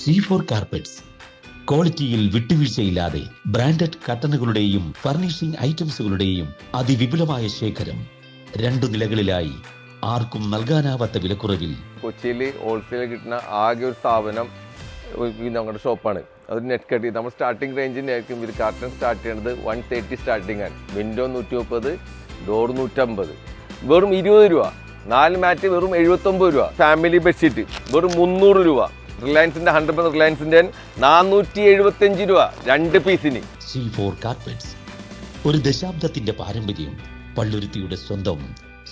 C4 carpets ക്വാളിറ്റിയിൽ വിട്ടുവീഴ്ചയില്ലാതെ branded കർട്ടനുകളുടെയും furnishing ഐറ്റംസുകളുടെയും അതിവിപുലമായ ശേഖരം 2 നിലകളിലായി ആർക്കും നൽകാനാവാത്ത വിലക്കുറവിൽ. കൊച്ചിയിൽ ഹോൾസെയിൽ കിട്ടുന്ന ആകെ ഒരു സ്ഥാപനം ഞങ്ങളുടെ ഷോപ്പാണ്. അത് നെറ്റ് കട്ട്. നമ്മൾ സ്റ്റാർട്ടിംഗ് റേഞ്ചിനായിരിക്കും ഇത് കാർട്ടൺ സ്റ്റാർട്ട് ചെയ്യുന്നത് 130 സ്റ്റാർട്ടിംഗ് ആണ്. വിൻഡോ 130, ഡോർ 150, വെറും 20 രൂപ. 4 മാറ്റ് വെറും 79 രൂപ. ഫാമിലി ബെഡ്ഷീറ്റ് വെറും 300 രൂപ. റിലയൻസിന്റെ 100% റിലയൻസിന്റെ 475 രൂപ 2 പീസിന്. C4 കാർപ്പറ്റ്സ്, ഒരു ദശാബ്ദത്തിന്റെ പാരമ്പര്യം. പള്ളുരുത്തിയുടെ സ്വന്തം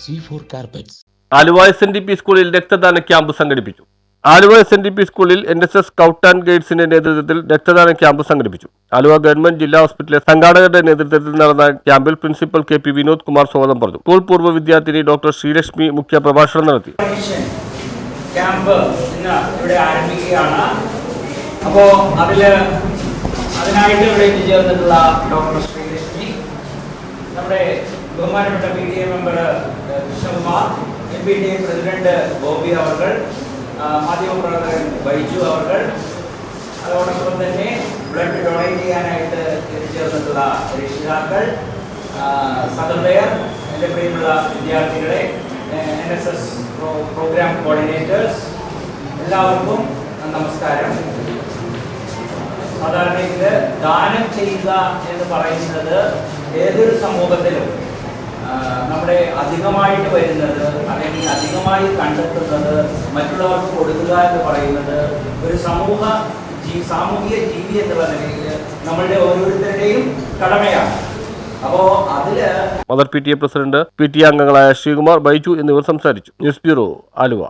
C4 കാർപ്പറ്റ്സ്. ആലുവ SNDP സ്കൂളിൽ രക്തദാന ക്യാമ്പ് സംഘടിപ്പിച്ചു. ആലുവ SNDP സ്കൂളിൽ NSS സ്കൗട്ട് ആൻഡ് ഗൈഡ്സിന്റെ നേതൃത്വത്തിൽ രക്തദാന ക്യാമ്പ് സംഘടിപ്പിച്ചു. ആലുവ ഗവൺമെന്റ് ജില്ലാ ഹോസ്പിറ്റലിലെ സംഘാടകരുടെ നേതൃത്വത്തിൽ നടന്ന ക്യാമ്പിൽ പ്രിൻസിപ്പൽ KP വിനോദ് കുമാർ സ്വാഗതം പറഞ്ഞു. സ്കൂൾ പൂർവ്വ വിദ്യാർത്ഥിനി ഡോക്ടർ ശ്രീലക്ഷ്മി മുഖ്യ പ്രഭാഷണം നടത്തി. ക്യാമ്പ് ഇന്ന് ഇവിടെ ആരംഭിക്കുകയാണ്. അപ്പോൾ അതിനായിട്ട് ഇവിടെ എത്തിച്ചേർന്നിട്ടുള്ള ഡോക്ടർ ശ്രീലക്ഷ്മി, നമ്മുടെ ബഹുമാനപ്പെട്ട PTA member Krishnakumar, MPTA president Bobby അവർ, മാധ്യമപ്രവർത്തകൻ ബൈജു അവർ, അതോടൊപ്പം തന്നെ ബ്ലഡ് ഡൊണേറ്റ് ചെയ്യാനായിട്ട് എത്തിച്ചേർന്നിട്ടുള്ള രക്ഷിതാക്കൾ, സഹൃദയർ, എൻ്റെ പ്രിയമുള്ള വിദ്യാർത്ഥികളെ, NSS പ്രോഗ്രാം കോർഡിനേറ്റേഴ്സ്, എല്ലാവർക്കും നമസ്കാരം. സാധാരണ ഇത് ദാനം ചെയ്യുക എന്ന് പറയുന്നത് ഏതൊരു സമൂഹത്തിലും നമ്മുടെ അധികമായിട്ട് വരുന്നത് അല്ലെങ്കിൽ അധികമായി കണ്ടെത്തുന്നത് മറ്റുള്ളവർക്ക് കൊടുക്കുക എന്ന് പറയുന്നത് ഒരു സാമൂഹിക ജീവി എന്നുള്ള നിലയിൽ നമ്മളുടെ ഓരോരുത്തരുടെയും കടമയാണ്. മദർ PTA പ്രസിഡന്റ് PTA അംഗങ്ങളായ ശ്രീകുമാർ, ബൈജു എന്നിവർ സംസാരിച്ചു. News bureau, Aluva.